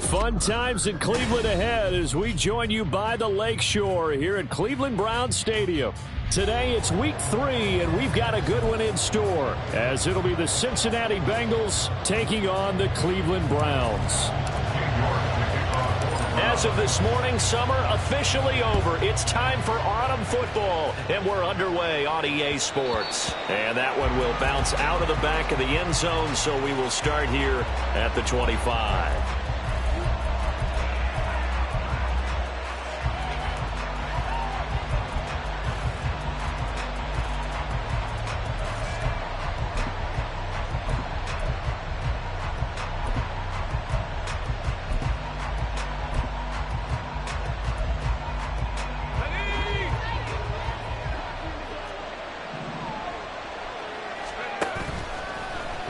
Fun times in Cleveland ahead as we join you by the Lakeshore here at Cleveland Browns Stadium. Today it's week 3, and we've got a good one in store, as it'll be the Cincinnati Bengals taking on the Cleveland Browns. As of this morning, summer officially over. It's time for autumn football, and we're underway on EA Sports. And that one will bounce out of the back of the end zone, so we will start here at the 25.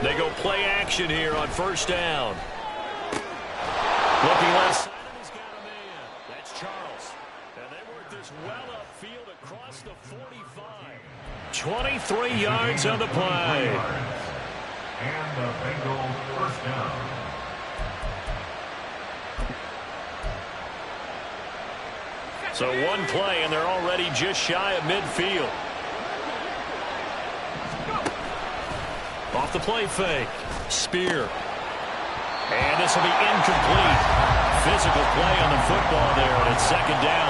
They go play action here on first down. Looking left side, he's got a man. That's Charles. And they work this well upfield across the 45. 23 yards on the play. And the Bengals first down. So one play, and they're already just shy of midfield. Off the play fake. Spear. And this will be incomplete. Physical play on the football there, and it's second down.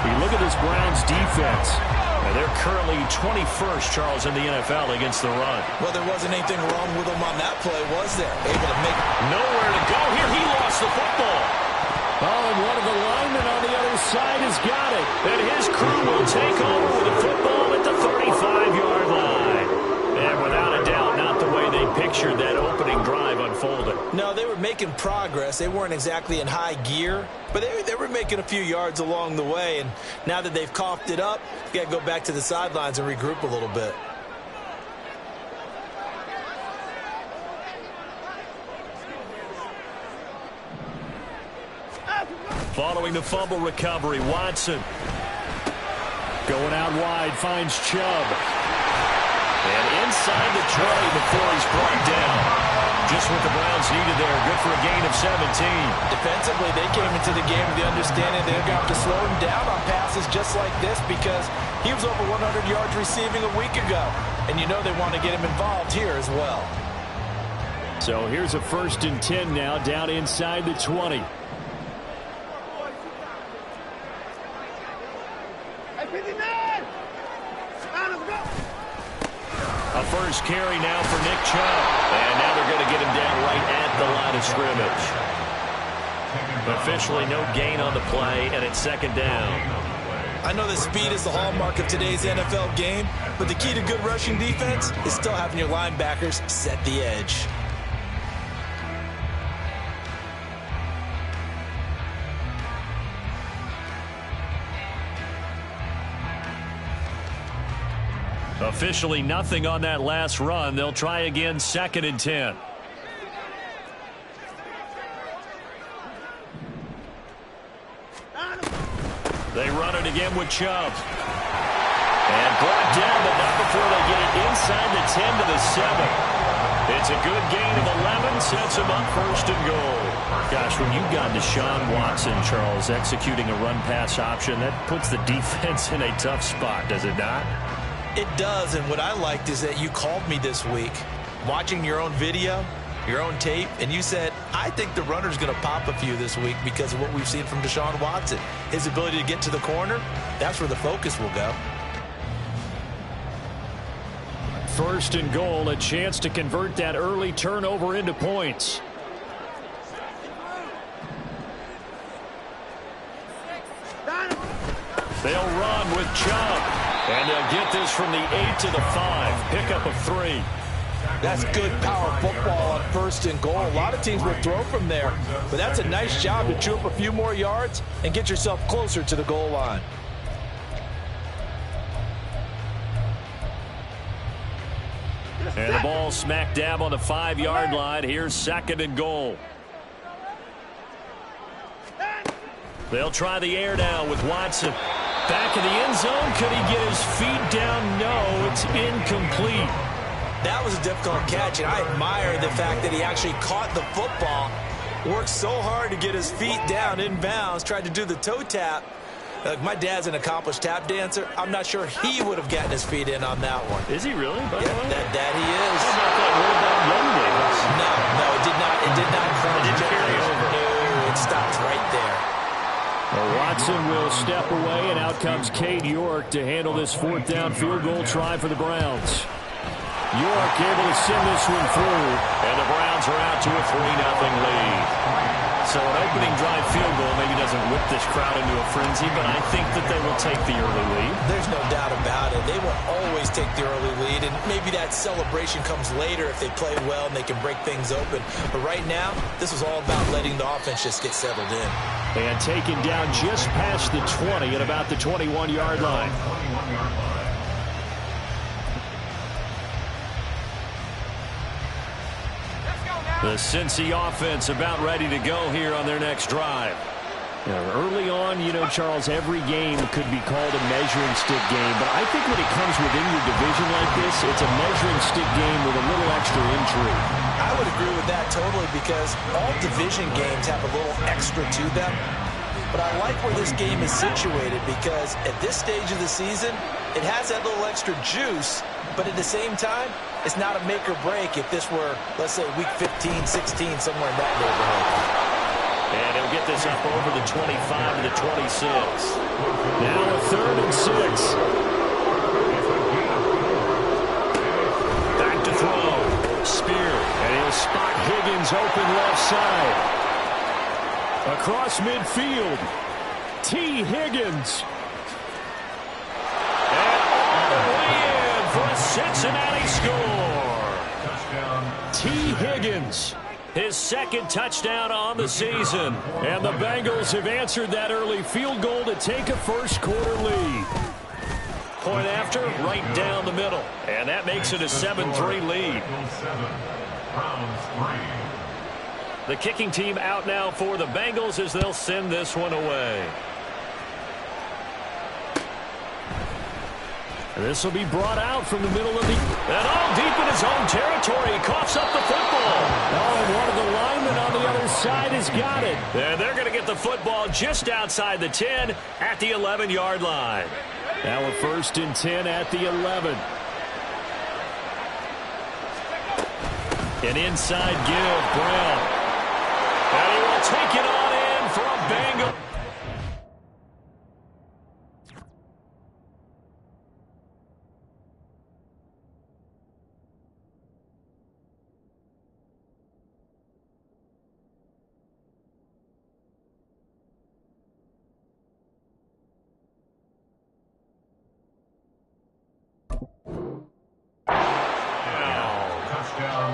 You look at this Browns defense. And they're currently 21st, Charles, in the NFL against the run. Well, there wasn't anything wrong with them on that play, was there? Able to make nowhere to go here. He lost the football. Oh, and one of the linemen on the other side has got it. And his crew will take over with the football at the 35-yard line. And without a doubt, not the way they pictured that opening drive unfolding. No, they were making progress. They weren't exactly in high gear, but they were making a few yards along the way. And now that they've coughed it up, you got to go back to the sidelines and regroup a little bit. Following the fumble recovery, Watson. Going out wide, finds Chubb. And inside the 20 before he's brought down. Just what the Browns needed there. Good for a gain of 17. Defensively, they came into the game with the understanding they're going to have to slow him down on passes just like this because he was over 100 yards receiving a week ago. And you know they want to get him involved here as well. So here's a 1st and 10 now, down inside the 20. A first carry now for Nick Chubb. And now they're going to get him down right at the line of scrimmage. Officially no gain on the play, and it's second down. I know that speed is the hallmark of today's NFL game, but the key to good rushing defense is still having your linebackers set the edge. Officially nothing on that last run. They'll try again, 2nd and 10. They run it again with Chubb. And brought down, but not before they get it inside the 10 to the 7. It's a good gain of 11, sets them up 1st and goal. Gosh, when you've got Deshaun Watson, Charles, executing a run-pass option, that puts the defense in a tough spot, does it not? It does, and what I liked is that you called me this week, watching your own video, your own tape, and you said, I think the runner's going to pop a few this week because of what we've seen from Deshaun Watson. His ability to get to the corner, that's where the focus will go. 1st and goal, a chance to convert that early turnover into points. They'll run with Chubb. And they'll get this from the 8 to the 5. Pickup of 3. That's good power football on 1st and goal. A lot of teams will throw from there. But that's a nice job to chew up a few more yards and get yourself closer to the goal line. And the ball smack dab on the 5-yard line. Here's 2nd and goal. They'll try the air now with Watson. Back in the end zone. Could he get his feet down? No, it's incomplete. That was a difficult catch, and I admire the fact that he actually caught the football Worked so hard to get his feet down in bounds, tried to do the toe tap. My dad's an accomplished tap dancer. I'm not sure he would have gotten his feet in on that one. Is he really? That he is. How about that roll down young days? No, it did not. It did not. It didn't carry over. No, it stopped right there. Well, Watson will step away, and out comes Cade York to handle this fourth down field goal try for the Browns. York able to send this one through, and the Browns are out to a 3-0 lead. So an opening drive field goal maybe doesn't whip this crowd into a frenzy, but I think that they will take the early lead. There's no doubt about it. They will always take the early lead, and maybe that celebration comes later if they play well and they can break things open. But right now, this is all about letting the offense just get settled in. And taken down just past the 20 at about the 21-yard line. The Cincy offense about ready to go here on their next drive. Early on, Charles, every game could be called a measuring stick game, but I think when it comes within your division like this, it's a measuring stick game with a little extra intrigue. I would agree with that totally because all division games have a little extra to them. But I like where this game is situated because at this stage of the season, it has that little extra juice, but at the same time, it's not a make or break if this were, let's say, week 15, 16, somewhere in that neighborhood. And he'll get this up over the 25 to the 26. Now a 3rd and 6. Back to throw. Spear. And he'll spot Higgins open left side. Across midfield. T. Higgins. And all the way in for a Cincinnati score. T. Higgins. His second touchdown on the season. And the Bengals have answered that early field goal to take a first-quarter lead. Point after, right down the middle. And that makes it a 7-3 lead. The kicking team out now for the Bengals as they'll send this one away. This will be brought out from the middle of the... And all deep in his own territory. He coughs up the football. Oh, and one of the linemen on the other side has got it. And they're going to get the football just outside the 10 at the 11-yard line. Now a 1st and 10 at the 11. An inside give, Brown. And he will take it on in for a Bengal.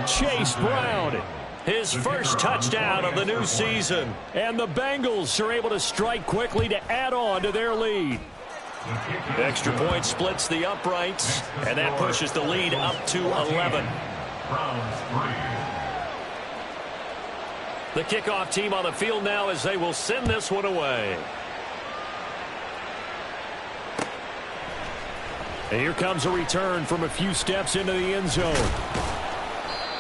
Chase Brown, his first touchdown of the new season. And the Bengals are able to strike quickly to add on to their lead. Extra point splits the uprights, and that pushes the lead up to 11. The kickoff team on the field now as they will send this one away. And here comes a return from a few steps into the end zone.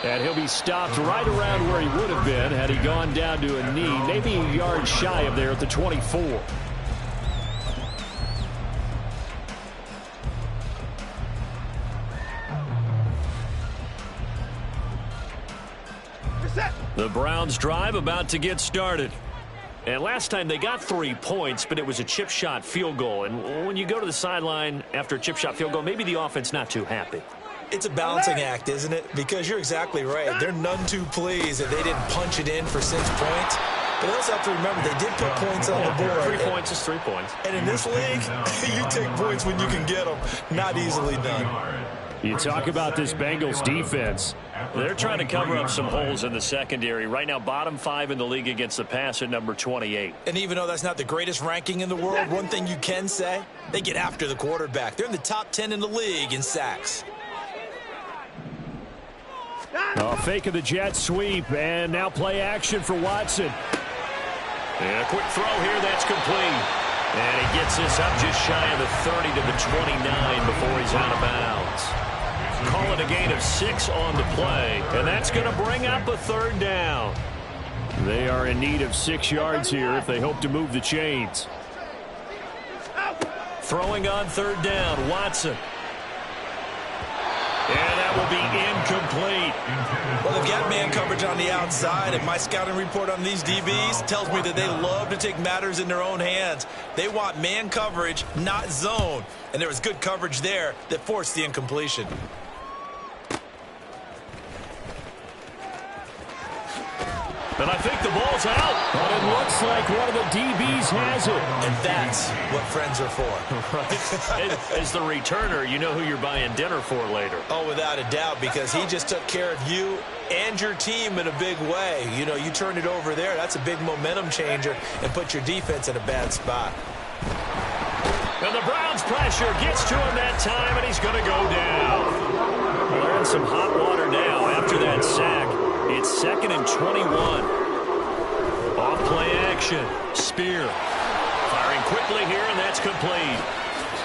And he'll be stopped right around where he would have been had he gone down to a knee, maybe a yard shy of there at the 24. The Browns drive about to get started. And last time they got 3 points, but it was a chip shot field goal. And when you go to the sideline after a chip shot field goal, maybe the offense not too happy. It's a balancing act, isn't it? Because you're exactly right. They're none too pleased that they didn't punch it in for 6 points. But they also have to remember they did put points on the board. 3 points is 3 points. And in this league, you take points when you can get them. Not easily done. You talk about this Bengals defense. They're trying to cover up some holes in the secondary. Right now, bottom 5 in the league against the pass at number 28. And even though that's not the greatest ranking in the world, one thing you can say, they get after the quarterback. They're in the top 10 in the league in sacks. Fake of the jet sweep, and now play action for Watson. And a quick throw here, that's complete. And he gets this up just shy of the 30 to the 29 before he's out of bounds. Call it a gain of 6 on the play, and that's going to bring up a 3rd down. They are in need of 6 yards here if they hope to move the chains. Throwing on 3rd down, Watson. And that will be incomplete. Well, they've got man coverage on the outside, and my scouting report on these DBs tells me that they love to take matters in their own hands. They want man coverage, not zone. And there was good coverage there that forced the incompletion. And I think the ball's out. But it looks like one of the DBs has it. And that's what friends are for. Right. As the returner, you know who you're buying dinner for later. Oh, without a doubt, because he just took care of you and your team in a big way. You know, you turned it over there. That's a big momentum changer and put your defense in a bad spot. And the Browns' pressure gets to him that time, and he's going to go down. Well, they're in some hot water now after that sack. It's 2nd and 21. Off play action. Spear. Firing quickly here, and that's complete.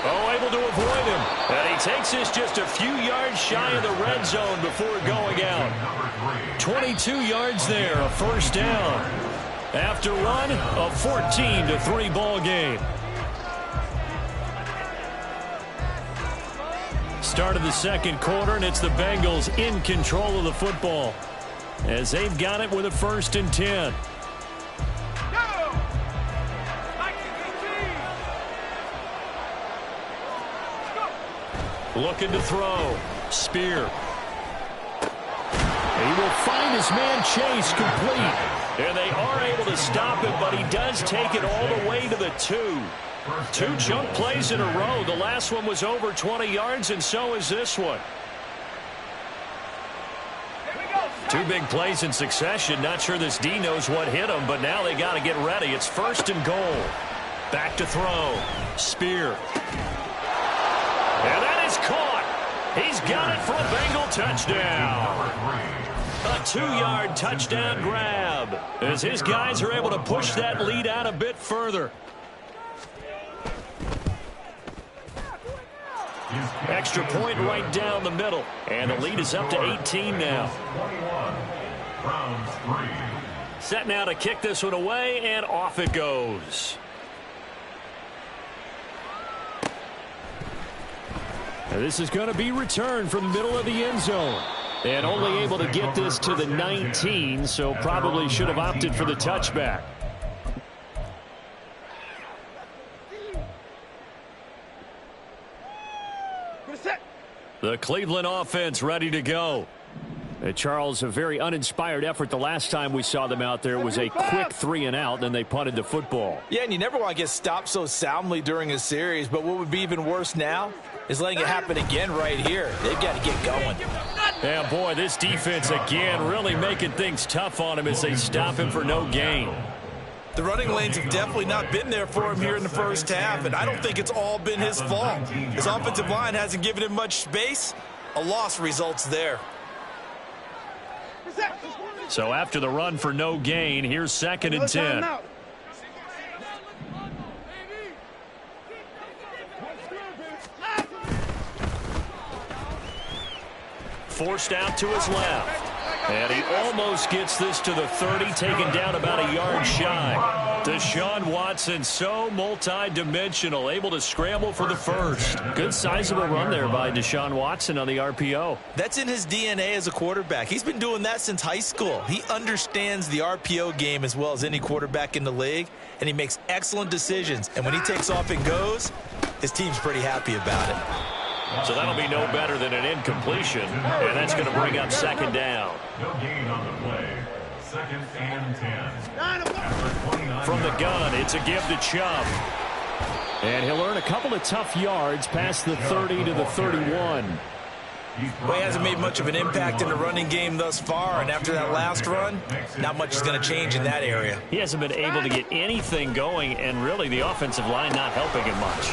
Oh, able to avoid him. And he takes this just a few yards shy of the red zone before going out. 22 yards there, a 1st down. After one, a 14-3 ball game. Start of the 2nd quarter, and it's the Bengals in control of the football as they've got it with a 1st and 10. Looking to throw. Spear. He will find his man Chase complete. And they are able to stop him, but he does take it all the way to the 2. 2 chunk plays in a row. The last one was over 20 yards, and so is this one. 2 big plays in succession. Not sure this D knows what hit him, but now they got to get ready. It's 1st and goal. Back to throw. Spear. And that is caught. He's got it for a Bengal touchdown. A 2-yard touchdown grab as his guys are able to push that lead out a bit further. Extra point right down the middle. And the lead is up to 18 now. Set now to kick this one away, and off it goes. And this is going to be returned from the middle of the end zone. And only able to get this to the 19, so probably should have opted for the touchback. The Cleveland offense ready to go. Charles, a very uninspired effort. The last time we saw them out there was a quick 3-and-out, then they punted the football. Yeah, and you never want to get stopped so soundly during a series, but what would be even worse now is letting it happen again right here. They've got to get going. Yeah, boy, this defense again really making things tough on him as they stop him for no gain. The running lanes have definitely not been there for him here in the first half, and I don't think it's all been his fault. His offensive line hasn't given him much space. A loss results there. So after the run for no gain, here's 2nd and 10. Forced out to his left. And he almost gets this to the 30, taken down about a yard shy. Deshaun Watson, so multi-dimensional, able to scramble for the 1st. Good sizable run there by Deshaun Watson on the RPO. That's in his DNA as a quarterback. He's been doing that since high school. He understands the RPO game as well as any quarterback in the league, and he makes excellent decisions. And when he takes off and goes, his team's pretty happy about it. So that'll be no better than an incompletion, and that's going to bring up 2nd down. No gain on the play. 2nd and 10. From the gun, it's a give to Chubb. And he'll earn a couple of tough yards past the 30 to the 31. Well, he hasn't made much of an impact in the running game thus far, and after that last run, not much is going to change in that area. He hasn't been able to get anything going, and really the offensive line not helping him much.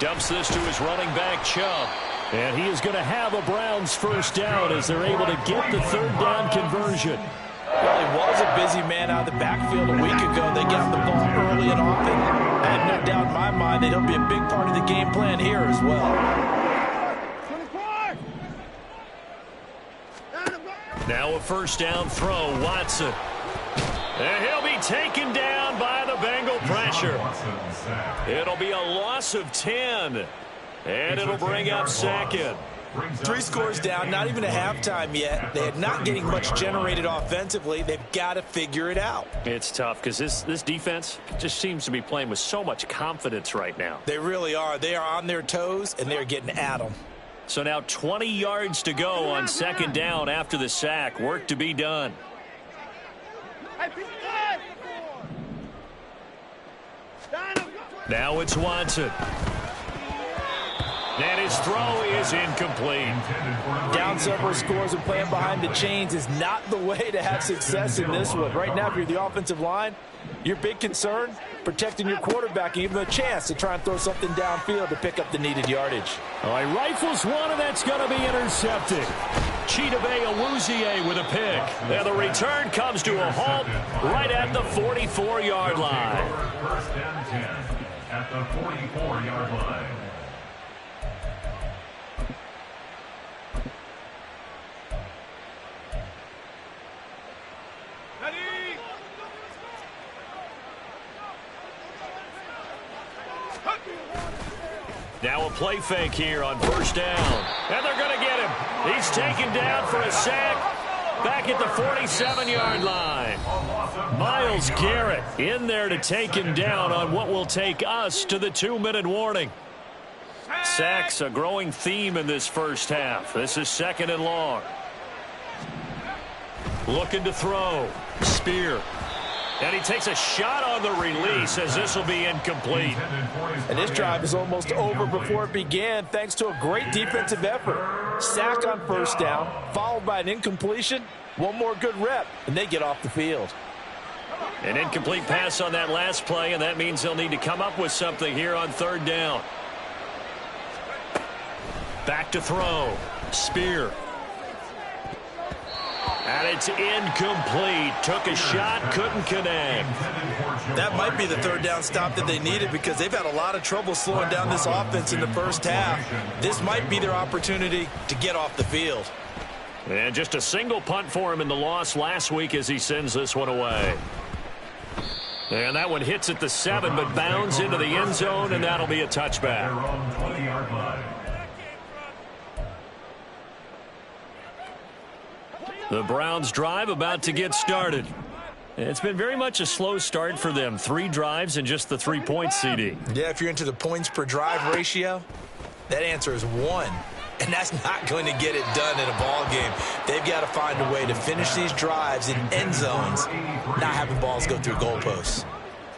Dumps this to his running back, Chubb. And he is going to have a Browns 1st down as they're able to get the 3rd down conversion. Well, he was a busy man out of the backfield a week ago. They got the ball early and often. I have no doubt in my mind that he'll be a big part of the game plan here as well. Now a 1st down throw, Watson. And he'll be taken down by the Bengal pressure. It'll be a loss of 10. And it'll bring up second. 3 scores down, not even a halftime yet. They're not getting much generated offensively. They've got to figure it out. It's tough because this defense just seems to be playing with so much confidence right now. They really are. They are on their toes, and they're getting at them. So now 20 yards to go on second down after the sack. Work to be done. Now it's Watson. And his throw is incomplete. Down several scores and playing behind the chains is not the way to have success in this one. Right now, if you're the offensive line, your big concern, protecting your quarterback and giving him a chance to try and throw something downfield to pick up the needed yardage. All right, rifles one, and that's going to be intercepted. Chidobe Awuzie with a pick. And the return comes to a halt right at the 44-yard line. First and 10 at the 44-yard line. Now a play fake here on first down. And they're going to get him. He's taken down for a sack back at the 47-yard line. Myles Garrett in there to take him down on what will take us to the 2-minute warning. Sacks a growing theme in this first half. This is second and long. Looking to throw. Spear. And he takes a shot on the release as this will be incomplete. And this drive is almost over before it began thanks to a great defensive effort. Sack on first down, followed by an incompletion. One more good rep, and they get off the field. An incomplete pass on that last play, and that means they'll need to come up with something here on third down. Back to throw. Spear. And it's incomplete. Took a shot, couldn't connect. That might be the third down stop that they needed because they've had a lot of trouble slowing down this offense in the first half. This might be their opportunity to get off the field. And just a single punt for him in the loss last week as he sends this one away. And that one hits at the 7, but bounds into the end zone, and that'll be a touchback. The Browns drive about to get started. It's been very much a slow start for them. 3 drives and just the 3 points, CD. Yeah, if you're into the points per drive ratio, that answer is 1. And that's not going to get it done in a ball game. They've got to find a way to finish these drives in end zones, not having balls go through goalposts.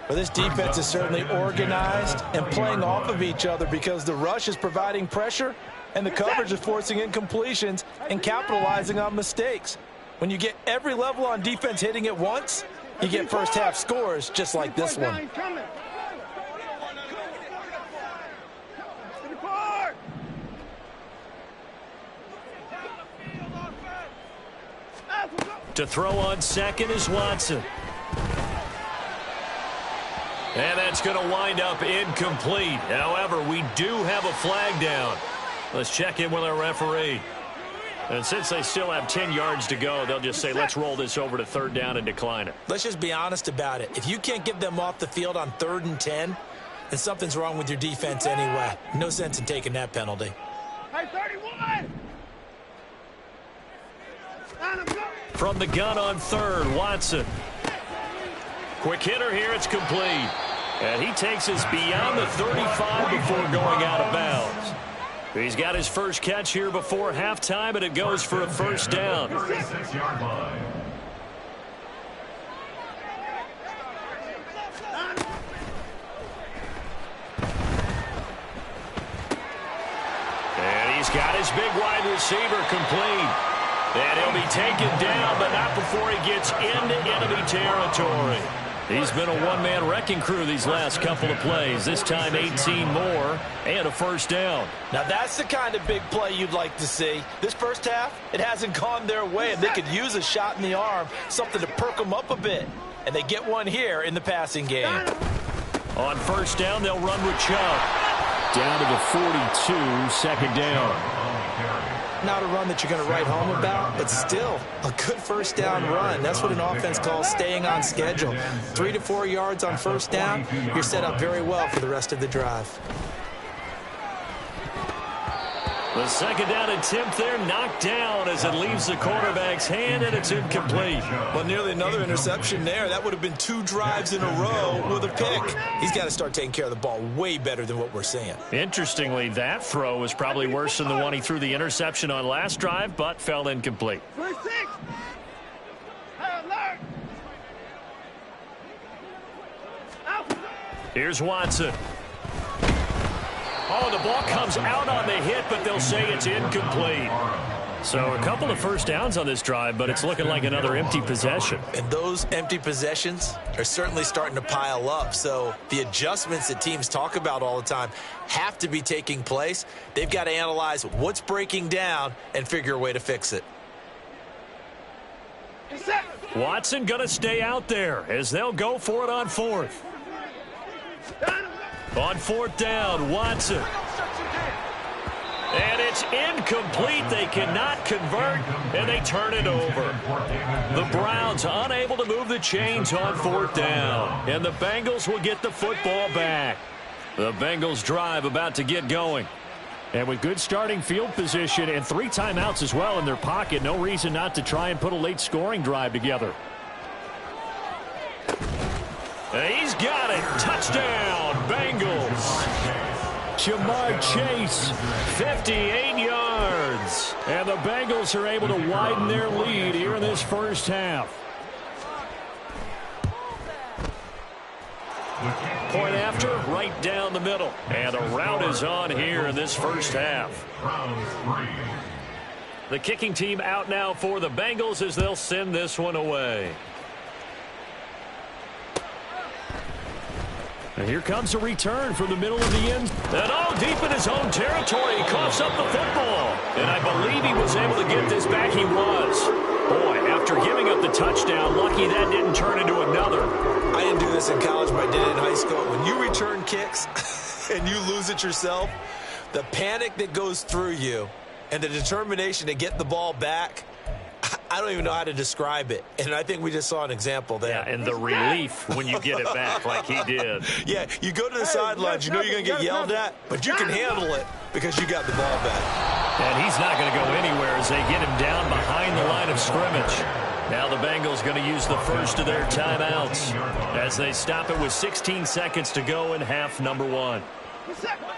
Well, this defense is certainly organized and playing off of each other because the rush is providing pressure and the coverage is forcing incompletions and capitalizing on mistakes. When you get every level on defense hitting at once, you get first half scores just like this one. To throw on second is Watson. And that's going to wind up incomplete. However, we do have a flag down. Let's check in with our referee. And since they still have 10 yards to go, they'll just say, let's roll this over to third down and decline it. Let's just be honest about it. If you can't get them off the field on 3rd and 10, then something's wrong with your defense anyway. No sense in taking that penalty. Hey, 31! From the gun on third, Watson. Quick hitter here, it's complete. And he takes us beyond the 35 before going out of bounds. He's got his first catch here before halftime, and it goes for a first down. 36-yard line. And he's got his big wide receiver complete. And he'll be taken down, but not before he gets into enemy territory. He's been a one-man wrecking crew these last couple of plays. This time 18 more and a first down. Now that's the kind of big play you'd like to see. This first half, it hasn't gone their way, and they could use a shot in the arm, something to perk them up a bit. And they get one here in the passing game. On first down, they'll run with Chubb. Down to the 42, second down. Not a run that you're going to write home about, but still a good first down run. That's what an offense calls staying on schedule. 3 to 4 yards on first down, you're set up very well for the rest of the drive. The second down attempt there knocked down as it leaves the quarterback's hand, and it's incomplete. Well, nearly another interception there. That would have been 2 drives in a row with a pick. He's got to start taking care of the ball way better than what we're seeing. Interestingly, that throw was probably worse than the one he threw the interception on last drive, but fell incomplete. 26. Alert. Out. Here's Watson. Oh, the ball comes out on the hit, but they'll say it's incomplete. So a couple of first downs on this drive, but it's looking like another empty possession. And those empty possessions are certainly starting to pile up. So the adjustments that teams talk about all the time have to be taking place. They've got to analyze what's breaking down and figure a way to fix it. Watson going to stay out there as they'll go for it on 4th. On 4th down, Watson. And it's incomplete. They cannot convert, and they turn it over. The Browns unable to move the chains on 4th down, and the Bengals will get the football back. The Bengals drive about to get going. And with good starting field position and 3 timeouts as well in their pocket, no reason not to try and put a late scoring drive together. He's got it. Touchdown, Bengals. Jamar Chase, 58 yards. And the Bengals are able to widen their lead here in this first half. Point after, right down the middle. And the route is on here in this first half. The kicking team out now for the Bengals as they'll send this one away. And here comes a return from the middle of the end. And all deep in his own territory. He coughs up the football. And I believe he was able to get this back. He was. Boy, after giving up the touchdown, lucky that didn't turn into another. I didn't do this in college, but I did it in high school. When you return kicks and you lose it yourself, the panic that goes through you and the determination to get the ball back, I don't even know how to describe it. And I think we just saw an example there. Yeah, and the relief when you get it back like he did. Yeah, you go to the sidelines, you know you're going to get yelled at, but you can handle it because you got the ball back. And he's not going to go anywhere as they get him down behind the line of scrimmage. Now the Bengals going to use the first of their timeouts as they stop it with 16 seconds to go in half number 1.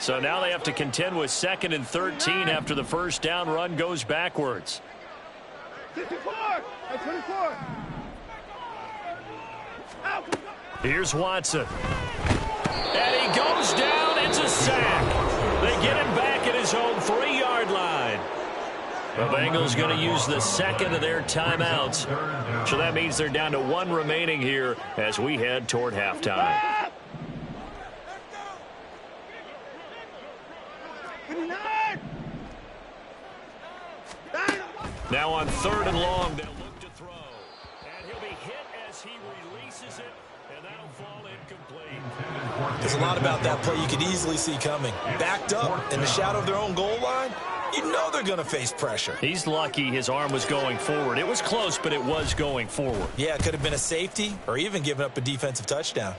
So now they have to contend with 2nd and 13 after the first down run goes backwards. 54. 24. Here's Watson. And he goes down. It's a sack. They get him back at his own 3-yard line. The Bengals going to use the second of their timeouts. So that means they're down to 1 remaining here as we head toward halftime. Now on 3rd and long, they'll look to throw. And he'll be hit as he releases it, and that'll fall incomplete. There's a lot about that play you could easily see coming. Backed up in the shadow of their own goal line, you know they're going to face pressure. He's lucky his arm was going forward. It was close, but it was going forward. Yeah, it could have been a safety or even given up a defensive touchdown.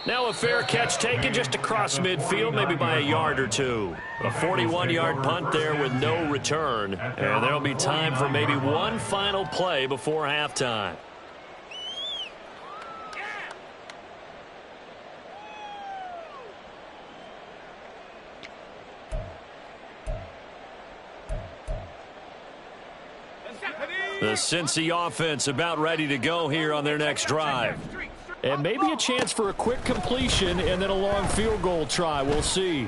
Now a fair catch taken just across midfield, maybe by a yard or 2. A 41-yard punt there with no return. And there'll be time for maybe one final play before halftime. The Cincy offense about ready to go here on their next drive. And maybe a chance for a quick completion and then a long field goal try. We'll see.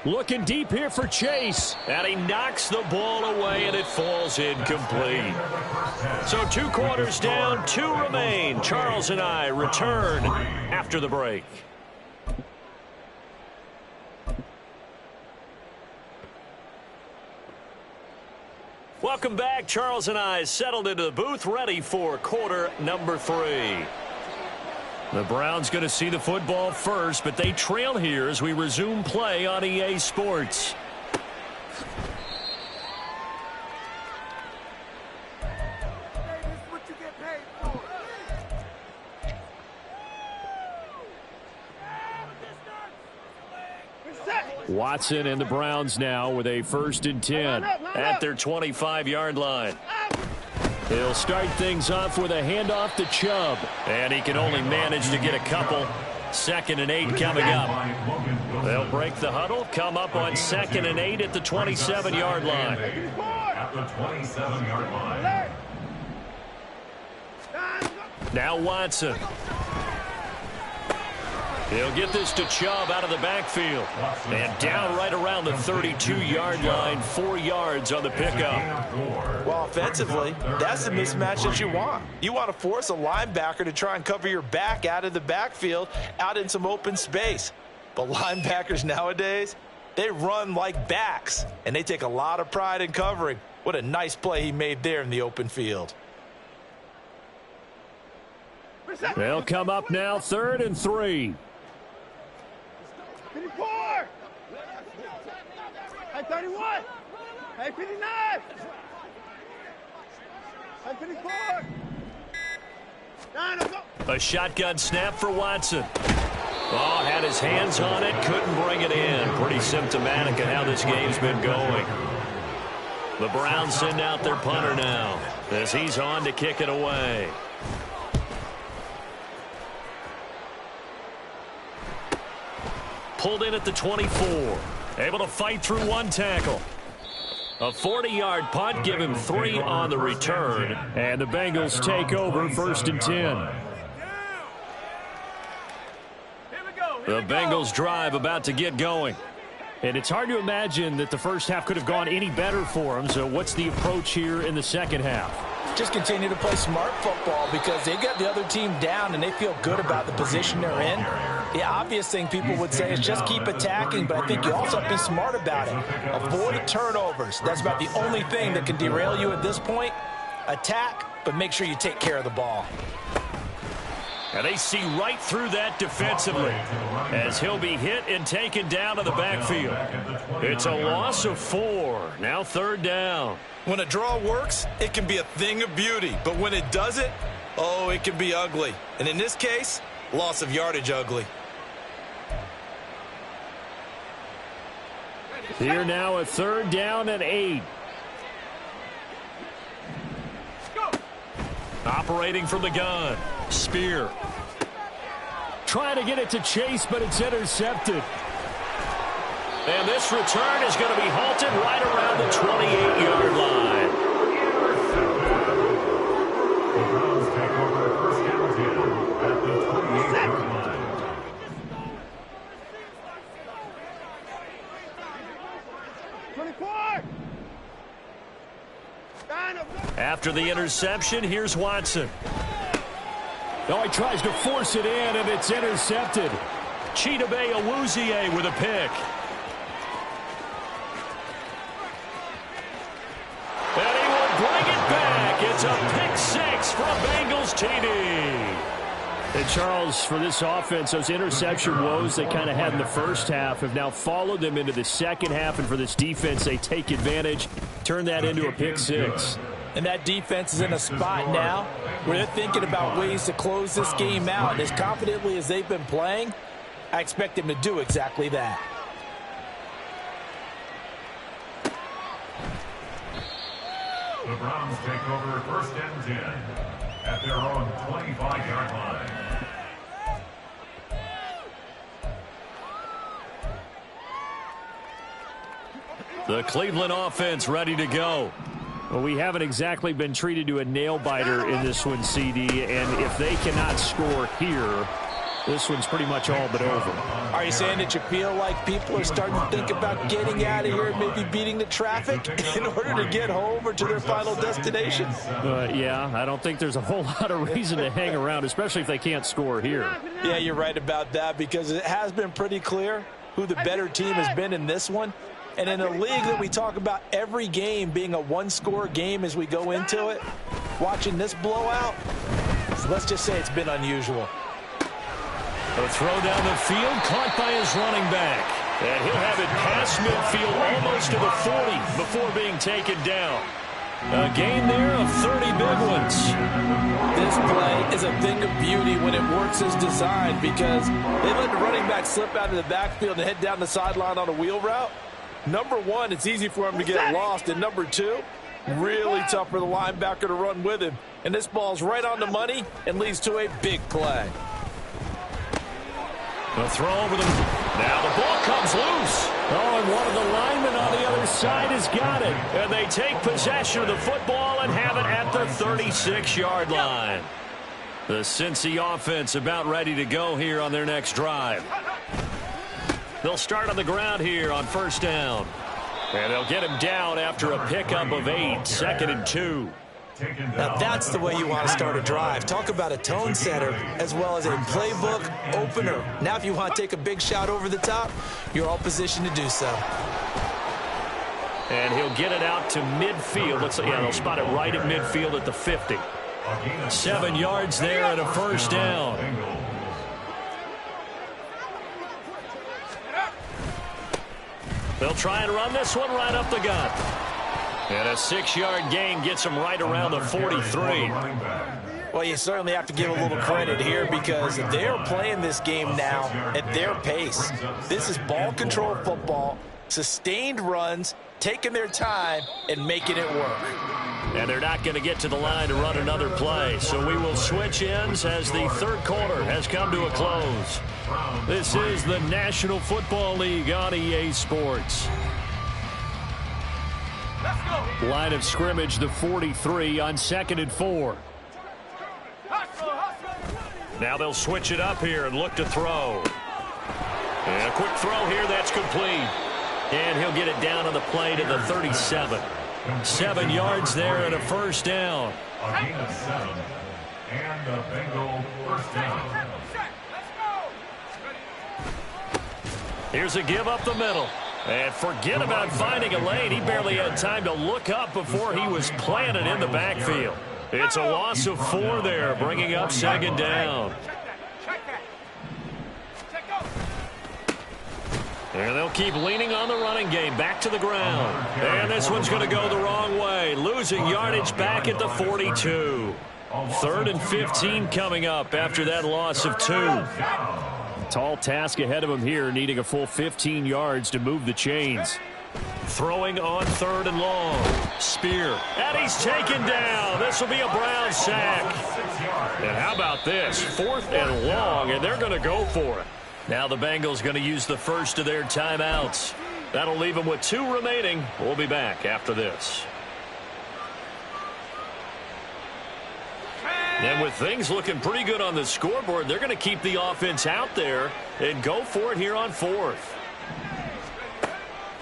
Looking deep here for Chase. And he knocks the ball away, and it falls incomplete. So 2 quarters down, 2 remain. Charles and I return after the break. Welcome back. Charles and I settled into the booth, ready for quarter number 3. The Browns going to see the football first, but they trail here as we resume play on EA Sports. Watson and the Browns now with a 1st and 10 at their 25-yard line. He'll start things off with a handoff to Chubb, and he can only manage to get a couple. 2nd and 8 coming up. They'll break the huddle, come up on 2nd and 8 at the 27-yard line. At the 27-yard line. Now Watson. He'll get this to Chubb out of the backfield. And down right around the 32-yard line, 4 yards on the pickup. Well, offensively, that's the mismatch that you want. You want to force a linebacker to try and cover your back out of the backfield, out in some open space. But linebackers nowadays, they run like backs, and they take a lot of pride in covering. What a nice play he made there in the open field. They'll come up now, 3rd and 3. 54! Hey, 31! Hey, 59! Hey, 54! A shotgun snap for Watson. Oh, had his hands on it, couldn't bring it in. Pretty symptomatic of how this game's been going. The Browns send out their punter now as he's on to kick it away. Pulled in at the 24. Able to fight through 1 tackle. A 40-yard punt, give him 3 on the return. And the Bengals take over 1st and 10. The Bengals drive about to get going. And it's hard to imagine that the first half could have gone any better for them. So what's the approach here in the second half? Just continue to play smart football because they got the other team down and they feel good about the position they're in. The obvious thing people would say is just keep attacking, but I think you also have to be smart about it. Avoid turnovers. That's about the only thing that can derail you at this point. Attack, but make sure you take care of the ball. And they see right through that defensively as he'll be hit and taken down to the backfield. It's a loss of 4. Now 3rd down. When a draw works, it can be a thing of beauty. But when it doesn't, oh, it can be ugly. And in this case, loss of yardage ugly. Here now a 3rd down and 8. Operating from the gun. Spear. Trying to get it to Chase, but it's intercepted. And this return is going to be halted right around the 28-yard line. The Browns take over 1st and 10 at the 28-yard line. After the interception, here's Watson. Oh, he tries to force it in, and it's intercepted. Chidobe Awuzie with a pick. And he will bring it back. It's a pick 6 from Bengals TD. And Charles, for this offense, those interception woes they kind of had in the first half have now followed them into the second half. And for this defense, they take advantage, turn that into a pick 6. And that defense is in a spot now where they're thinking about ways to close this game out. And as confidently as they've been playing, I expect them to do exactly that. The Browns take over 1st and 10 at their own 25-yard line. The Cleveland offense ready to go. Well, we haven't exactly been treated to a nail-biter in this one, CD, and if they cannot score here, this one's pretty much all but over. Are you saying that you feel like people are starting to think about getting out of here and maybe beating the traffic in order to get home or to their final destination? Yeah, I don't think there's a whole lot of reason to hang around, especially if they can't score here. Yeah, you're right about that because it has been pretty clear who the better team has been in this one. And in a league that we talk about every game being a one-score game as we go into it, watching this blowout, so let's just say it's been unusual. A throw down the field, caught by his running back. And he'll have it past midfield almost to the 40 before being taken down. A gain there of 30 big ones. This play is a thing of beauty when it works as designed because they let the running back slip out of the backfield and head down the sideline on a wheel route. Number one, it's easy for him to get lost. And number two, really tough for the linebacker to run with him. And this ball's right on the money and leads to a big play. The throw over the... Now the ball comes loose. Oh, and one of the linemen on the other side has got it. And they take possession of the football and have it at the 36-yard line. The Cincy offense about ready to go here on their next drive. They'll start on the ground here on first down. And they'll get him down after a pickup of 8, 2nd and 2. Now that's the way you want to start a drive. Talk about a tone setter as well as a playbook opener. Now if you want to take a big shot over the top, you're all positioned to do so. And he'll get it out to midfield. Looks like, yeah, they'll spot it right at midfield at the 50. 7 yards there and a first down. They'll try and run this one right up the gut. And a 6-yard gain gets them right around the 43. Well, you certainly have to give a little credit here because they're playing this game now at their pace. This is ball control football, sustained runs, taking their time, and making it work. And they're not going to get to the line to run another play. So we will switch ends as the third quarter has come to a close. This is the National Football League on EA Sports. Line of scrimmage, the 43 on 2nd and 4. Now they'll switch it up here and look to throw. And a quick throw here, that's complete. And he'll get it down on the play to the 37. 7 yards there and a first down. A gain of 7. And a Bengal first down. Here's a give up the middle. And forget about finding a lane. He barely had time to look up before he was planted in the backfield. It's a loss of 4 there, bringing up 2nd down. And they'll keep leaning on the running game back to the ground. And this one's going to go the wrong way, losing yardage back at the 42. 3rd and 15 coming up after that loss of 2. Tall task ahead of him here, needing a full 15 yards to move the chains. Throwing on 3rd and long. Spear. And he's taken down. This will be a Brown sack. And how about this? 4th and long, and they're going to go for it. Now the Bengals going to use the first of their timeouts. That'll leave them with 2 remaining. We'll be back after this. And with things looking pretty good on the scoreboard, they're going to keep the offense out there and go for it here on 4th.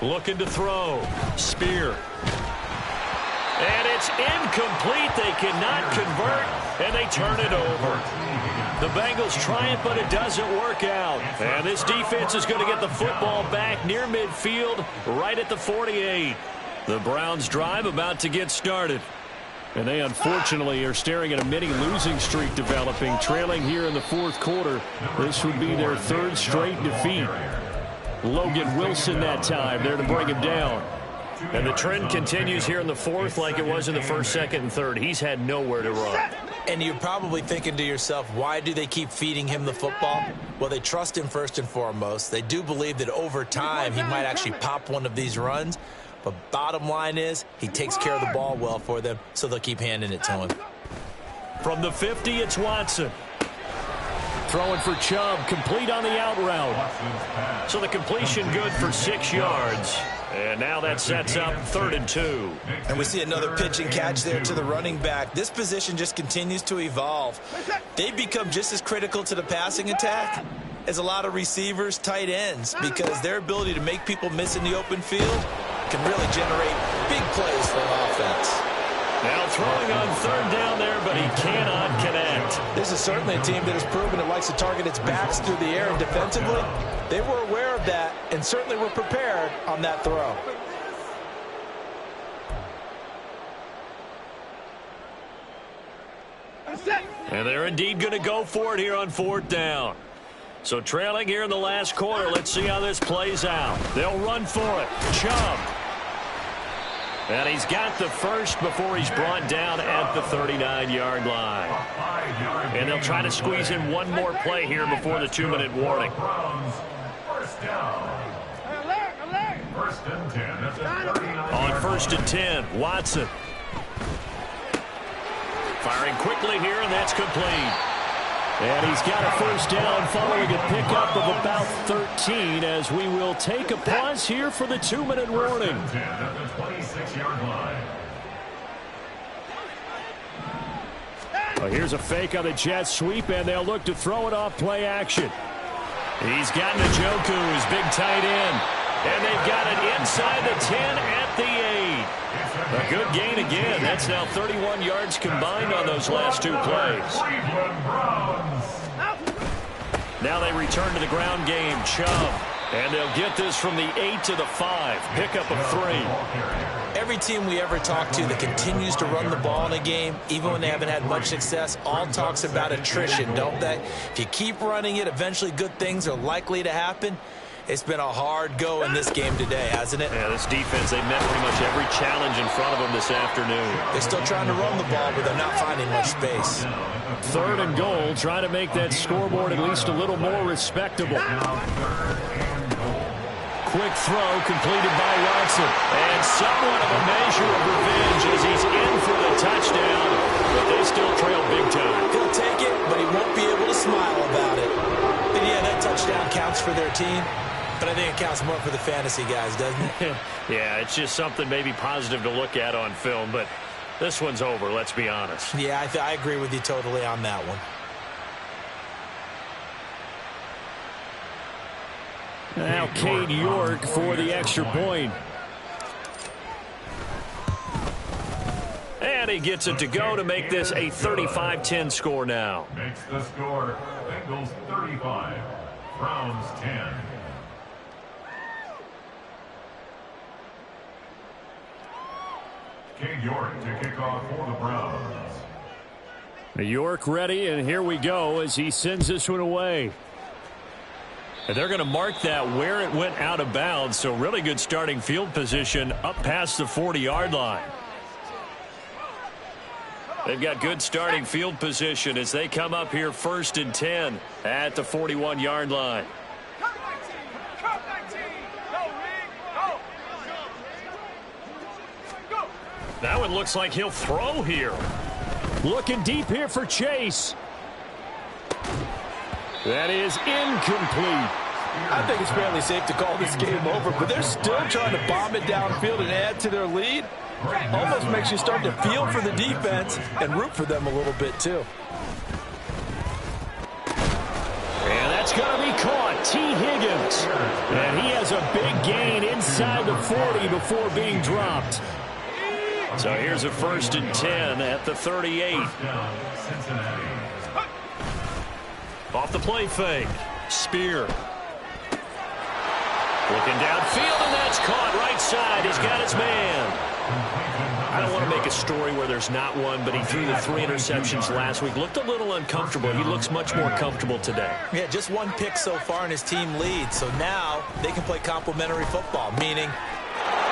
Looking to throw. Spear. And it's incomplete. They cannot convert, and they turn it over. The Bengals try it, but it doesn't work out. And this defense is going to get the football back near midfield, right at the 48. The Browns drive about to get started. And they unfortunately are staring at a mini losing streak developing, trailing here in the 4th quarter. This would be their 3rd straight defeat. Logan Wilson that time there to bring him down. And the trend continues here in the 4th like it was in the 1st, 2nd, and 3rd. He's had nowhere to run. And you're probably thinking to yourself, why do they keep feeding him the football? Well, they trust him first and foremost. They do believe that over time he might actually pop one of these runs. But bottom line is, he takes care of the ball well for them, so they'll keep handing it to him. From the 50, it's Watson. Throwing for Chubb, complete on the out route. So the completion good for 6 yards. And now that sets up 3rd and 2. And we see another pitch and catch there to the running back. This position just continues to evolve. They've become just as critical to the passing attack as a lot of receivers, tight ends, because their ability to make people miss in the open field can really generate big plays for an offense. Now throwing on 3rd down there, but he cannot connect. This is certainly a team that has proven it likes to target its backs through the air, and defensively, they were aware of that and certainly were prepared on that throw. And they're indeed going to go for it here on 4th down. So trailing here in the last quarter, let's see how this plays out. They'll run for it. Chubb. And he's got the first before he's brought down at the 39-yard line. And they'll try to squeeze in one more play here before the 2-minute warning. First down. First and 10 at the 39. On first and 10, Watson. Firing quickly here, and that's complete. And he's got a first down following a pickup of about 13 as we will take a pause here for the 2-minute warning. First and 10 at the 26-yard line. Well, here's a fake on the jet sweep, and they'll look to throw it off play action. He's got Njoku, his big tight end. And they've got it inside the 10 at the 8. A good gain again. That's now 31 yards combined on those last two plays. Now they return to the ground game. Chubb. And they'll get this from the 8 to the 5. Pickup of 3. Every team we ever talk to that continues to run the ball in a game, even when they haven't had much success, all talks about attrition, don't they? If you keep running it, eventually good things are likely to happen. It's been a hard go in this game today, hasn't it? Yeah, this defense, they met pretty much every challenge in front of them this afternoon. They're still trying to run the ball, but they're not finding much space. 3rd and goal, trying to make that scoreboard at least a little more respectable. Quick throw completed by Watson. And somewhat of a measure of revenge as he's in for the touchdown. But they still trail big time. He'll take it, but he won't be able to smile about it. And yeah, that touchdown counts for their team. But I think it counts more for the fantasy guys, doesn't it? Yeah, it's just something maybe positive to look at on film. But this one's over, let's be honest. Yeah, I agree with you totally on that one. Now Cade York for the extra point. And he gets it to go to make this a 35-10 score now. Makes the score Bengals 35, Browns 10. Cade York to kick off for the Browns. York ready, and here we go as he sends this one away. And they're going to mark that where it went out of bounds, so really good starting field position up past the 40-yard line. They've got good starting field position as they come up here 1st and 10 at the 41-yard line. That one looks like he'll throw here. Looking deep here for Chase. That is incomplete. I think it's fairly safe to call this game over, but they're still trying to bomb it downfield and add to their lead. Almost makes you start to feel for the defense and root for them a little bit, too. And that's going to be caught. T. Higgins. And he has a big gain inside the 40 before being dropped. So here's a 1st and 10 at the 38. Off the play fake. Spear. Looking downfield, and that's caught right side. He's got his man. I don't want to make a story where there's not one, but he threw the 3 interceptions last week. Looked a little uncomfortable. He looks much more comfortable today. Yeah, just 1 pick so far, and his team leads. So now they can play complimentary football, meaning...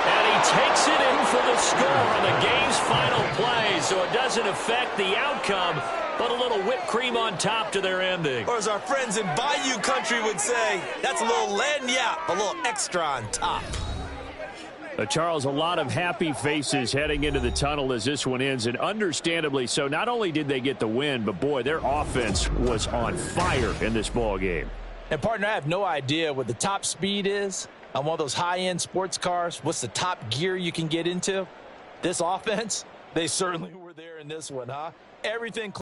And he takes it in for the score on the game's final play, so it doesn't affect the outcome, but a little whipped cream on top to their ending. Or as our friends in Bayou Country would say, that's a little lagniappe, a little extra on top. Charles, a lot of happy faces heading into the tunnel as this one ends, and understandably so. Not only did they get the win, but, boy, their offense was on fire in this ball game. And, partner, I have no idea what the top speed is on one of those high-end sports cars. What's the top gear you can get into? This offense, they certainly were there in this one, huh? Everything